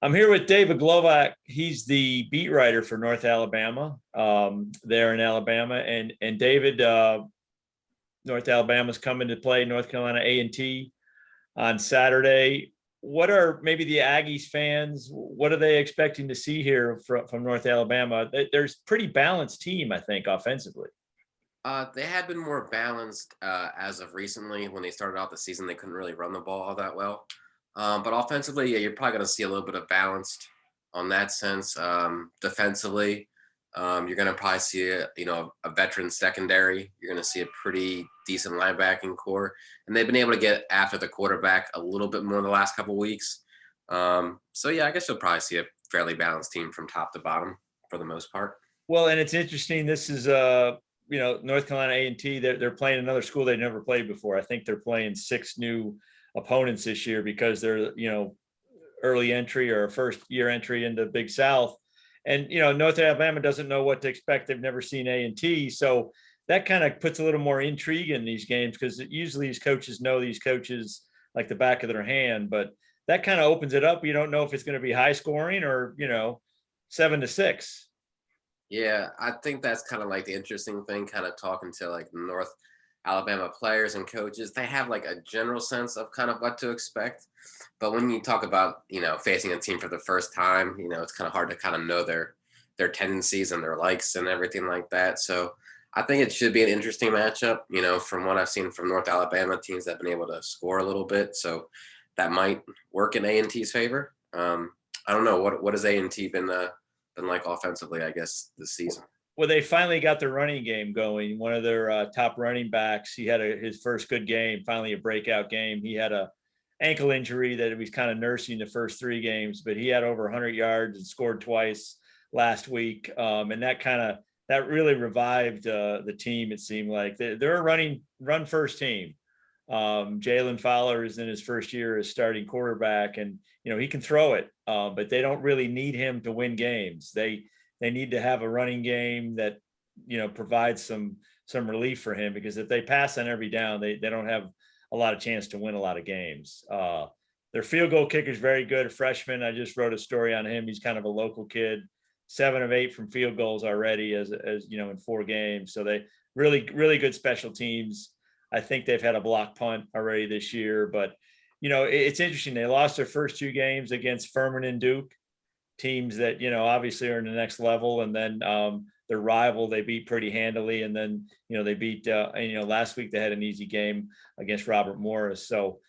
I'm here with David Glovach. He's the beat writer for North Alabama, there in Alabama. And David, North Alabama's coming to play North Carolina A&T on Saturday. What are maybe the Aggies fans? What are they expecting to see here from North Alabama? There's pretty balanced team, I think, offensively. They had been more balanced as of recently. When they started out the season, they couldn't really run the ball all that well. But offensively, yeah, you're probably going to see a little bit of balanced on that sense. Defensively, you're going to probably see a veteran secondary. You're going to see a pretty decent linebacking core, and they've been able to get after the quarterback a little bit more in the last couple of weeks. So yeah, I guess you'll probably see a fairly balanced team from top to bottom for the most part. Well, and it's interesting. This is North Carolina A&T. They're playing another school they've never played before. I think they're playing 6 new opponents this year because they're early entry or first year entry into Big South. And North Alabama doesn't know what to expect. They've never seen A&T, so that kind of puts a little more intrigue in these games because usually these coaches know these coaches like the back of their hand. But that kind of opens it up. You don't know if it's going to be high scoring or 7-6. Yeah, I think that's kind of like the interesting thing, kind of talking to like North Alabama players and coaches. They have like a general sense of kind of what to expect. But when you talk about, facing a team for the first time, it's kind of hard to kind of know their tendencies and their likes and everything like that. So I think it should be an interesting matchup, from what I've seen from North Alabama teams that have been able to score a little bit. So that might work in A&T's favor. I don't know. What has A&T been like offensively, I guess, this season? Well, they finally got their running game going. One of their top running backs, he had his first good game, finally a breakout game. He had a ankle injury that he was kind of nursing the first 3 games, but he had over 100 yards and scored twice last week. And that really revived the team. It seemed like they're a run first team. Jalen Fowler is in his first year as starting quarterback, and he can throw it, but they don't really need him to win games. They need to have a running game that provides some relief for him, because if they pass on every down, they don't have a lot of chance to win a lot of games. Their field goal kicker is very good, a freshman. I just wrote a story on him. He's kind of a local kid, 7 of 8 from field goals already as in 4 games. So they really good special teams. I think they've had a block punt already this year, but it's interesting. They lost their first 2 games against Furman and Duke, teams that obviously are in the next level, and then their rival they beat pretty handily, and then they beat last week they had an easy game against Robert Morris. So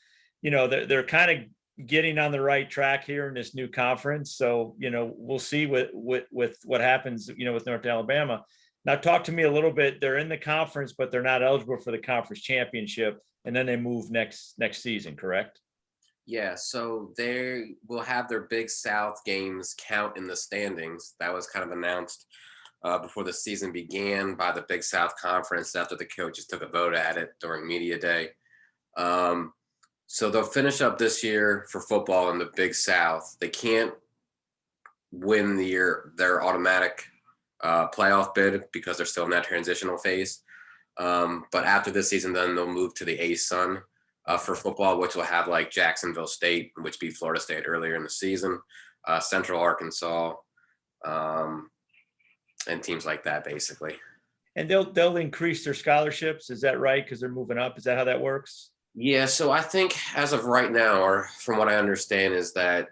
they're kind of getting on the right track here in this new conference. So we'll see with what happens with North Alabama. Now, talk to me a little bit. They're in the conference, but they're not eligible for the conference championship, and then they move next season, correct? Yeah, so they will have their Big South games count in the standings. That was kind of announced before the season began by the Big South Conference after the coaches took a vote at it during media day. So they'll finish up this year for football in the Big South. They can't win their automatic playoff bid because they're still in that transitional phase. But after this season, then they'll move to the A-Sun for football, which will have like Jacksonville State, which beat Florida State earlier in the season, Central Arkansas, and teams like that, basically. And they'll increase their scholarships. Is that right? Because they're moving up. Is that how that works? Yeah, so I think as of right now, or from what I understand, is that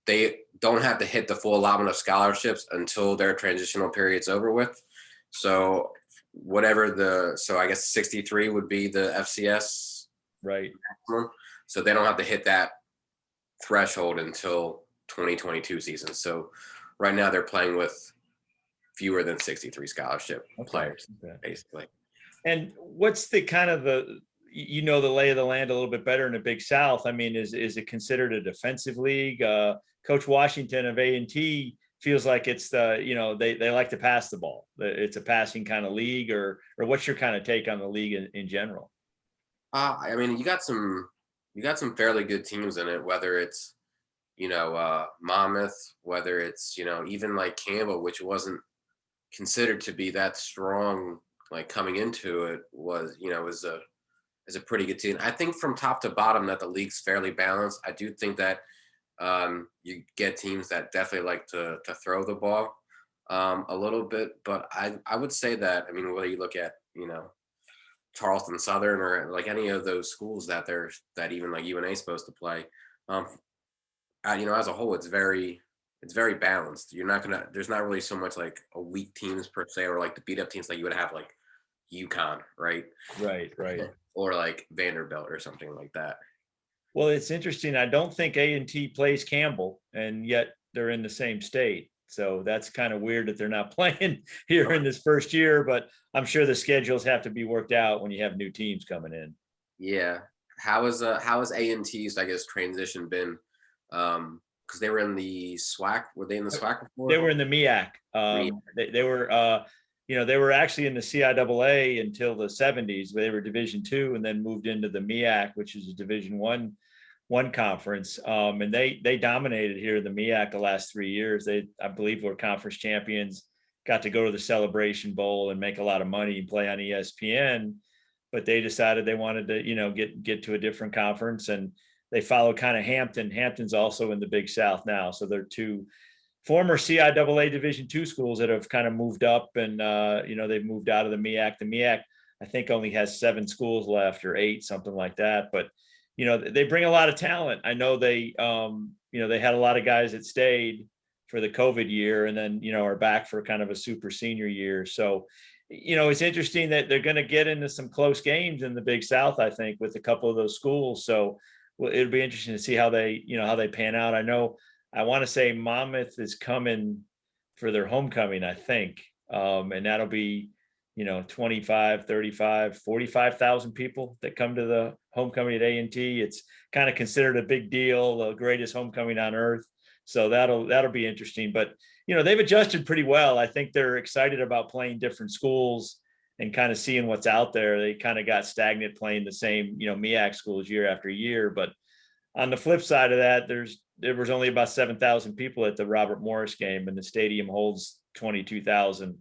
they don't have to hit the full allotment of scholarships until their transitional period's over with. So so I guess 63 would be the FCS. Right. Maximum. So they don't have to hit that threshold until 2022 season. So right now they're playing with fewer than 63 scholarship players, basically. And what's the kind of the lay of the land a little bit better in the Big South? I mean, is it considered a defensive league? Coach Washington of A&T feels like it's they like to pass the ball. It's a passing kind of league, or what's your kind of take on the league in general? I mean, you got some fairly good teams in it, whether it's Monmouth, whether it's even like Campbell, which wasn't considered to be that strong like coming into it, was is a pretty good team. I think from top to bottom that the league's fairly balanced. I do think that You get teams that definitely like to throw the ball a little bit, but I would say that, I mean, whether you look at, Charleston Southern or like any of those schools that even like UNA is supposed to play, um, as a whole, it's very balanced. There's not really so much like a weak teams per se, or like the beat up teams like you would have like UConn, right? Right. Or like Vanderbilt or something like that. Well, it's interesting. I don't think A&T plays Campbell, and yet they're in the same state. So that's kind of weird that they're not playing here in this first year, but I'm sure the schedules have to be worked out when you have new teams coming in. Yeah. How has A&T's, I guess, transition been? Because they were in the SWAC. Were they in the SWAC They before? were in the MEAC. They were they were actually in the CIAA until the 70s, where they were Division II and then moved into the MEAC, which is a Division one conference. And they dominated here in the MEAC the last 3 years. I believe, were conference champions, got to go to the Celebration Bowl and make a lot of money and play on ESPN. But they decided they wanted to, get to a different conference, and they followed kind of Hampton. Hampton's also in the Big South now, so they're two former CIAA Division II schools that have kind of moved up, and they've moved out of the MEAC. The MEAC, I think, only has 7 schools left or 8, something like that. But they bring a lot of talent. I know they had a lot of guys that stayed for the COVID year, and then are back for kind of a super senior year. So it's interesting that they're going to get into some close games in the Big South, I think, with a couple of those schools. So it'll be interesting to see how they pan out. I want to say Monmouth is coming for their homecoming, I think. And that'll be, 25, 35, 45,000 people that come to the homecoming at A&T. It's kind of considered a big deal, the greatest homecoming on earth. So that'll be interesting. But, they've adjusted pretty well. I think they're excited about playing different schools and kind of seeing what's out there. They kind of got stagnant playing the same, MEAC schools year after year. But on the flip side of that, there was only about 7,000 people at the Robert Morris game, and the stadium holds 22,000.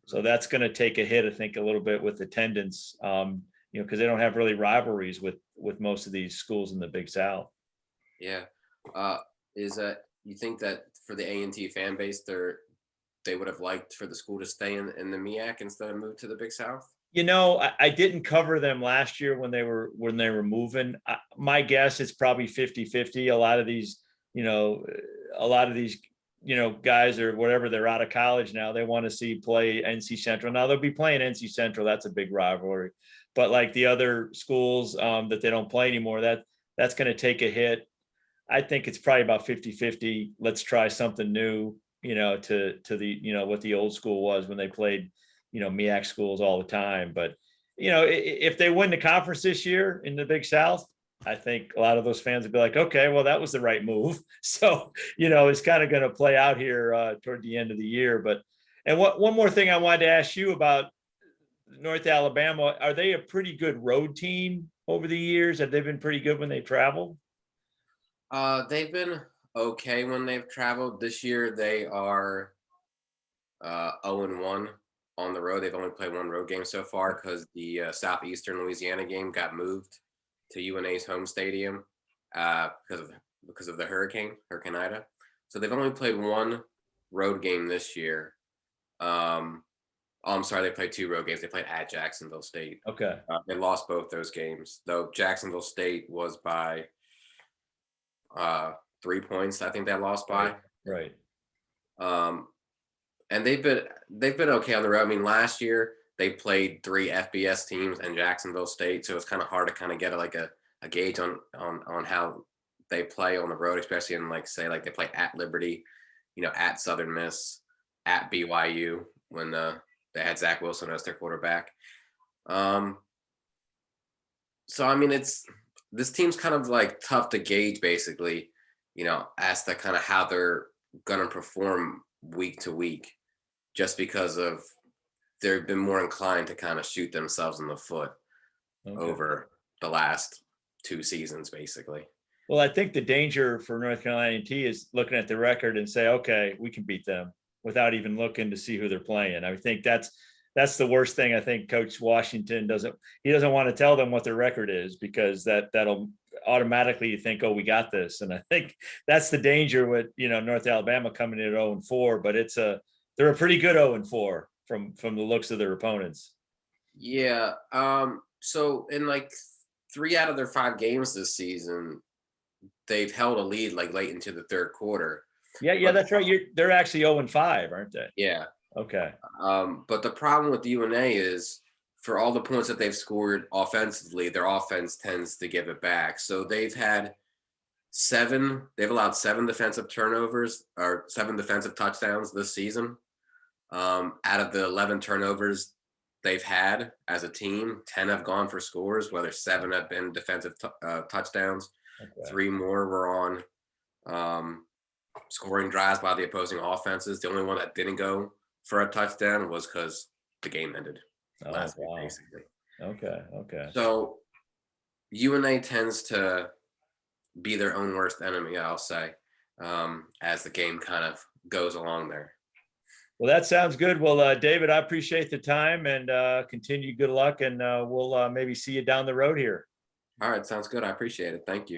So that's going to take a hit, I think, a little bit with attendance, because they don't have really rivalries with most of these schools in the Big South. Yeah. Is that you think that for the A&T fan base, they would have liked for the school to stay in the MEAC instead of move to the Big South? I didn't cover them last year when they were moving. My guess is probably 50-50. A lot of these guys or whatever, they're out of college now. They want to see play NC Central. Now they'll be playing NC Central. That's a big rivalry. But like the other schools that they don't play anymore, that's going to take a hit. I think it's probably about 50-50. Let's try something new, to the, what the old school was when they played, MEAC schools all the time. But, if they win the conference this year in the Big South, I think a lot of those fans would be like, okay, well, that was the right move. So, it's kind of going to play out here toward the end of the year. But, and one more thing I wanted to ask you about North Alabama, are they a pretty good road team over the years? Have they been pretty good when they travel? They've been okay when they've traveled. This year they are 0-1 on the road. They've only played one road game so far because the Southeastern Louisiana game got moved to UNA's home stadium because of the Hurricane Ida. So they've only played one road game this year. I'm sorry, they played 2 road games. They played at Jacksonville State. Okay. They lost both those games, though. Jacksonville State was by 3 points, I think they lost by. Right. And they've been okay on the road. I mean, last year they played 3 FBS teams and Jacksonville State, so it's kind of hard to kind of get a gauge on how they play on the road, especially in like they play at Liberty, at Southern Miss, at BYU when they had Zach Wilson as their quarterback. So I mean, this team's kind of like tough to gauge, basically, as to kind of how they're gonna perform week to week, just because of they've been more inclined to kind of shoot themselves in the foot over the last 2 seasons, basically. Well, I think the danger for North Carolina A&T is looking at the record and say, okay, we can beat them without even looking to see who they're playing. I think that's the worst thing. I think Coach Washington doesn't want to tell them what their record is, because that'll automatically you think, oh, we got this. And I think that's the danger with, North Alabama coming in at 0-4, but they're a pretty good 0-4 from the looks of their opponents. Yeah. So in like 3 out of their 5 games this season, they've held a lead like late into the third quarter. Yeah, But that's right. They're actually 0-5, aren't they? yeah. Okay. But the problem with UNA is for all the points that they've scored offensively, their offense tends to give it back. So they've allowed 7 defensive turnovers or 7 defensive touchdowns this season. Out of the 11 turnovers they've had as a team, 10 have gone for scores, whether 7 have been defensive touchdowns. Okay. 3 more were on scoring drives by the opposing offenses. The only one that didn't go for a touchdown was because the game ended last week, basically. Okay. So UNA tends to be their own worst enemy, I'll say, as the game kind of goes along there. Well, that sounds good. Well, David, I appreciate the time and continue good luck, and we'll maybe see you down the road here. All right, sounds good. I appreciate it. Thank you.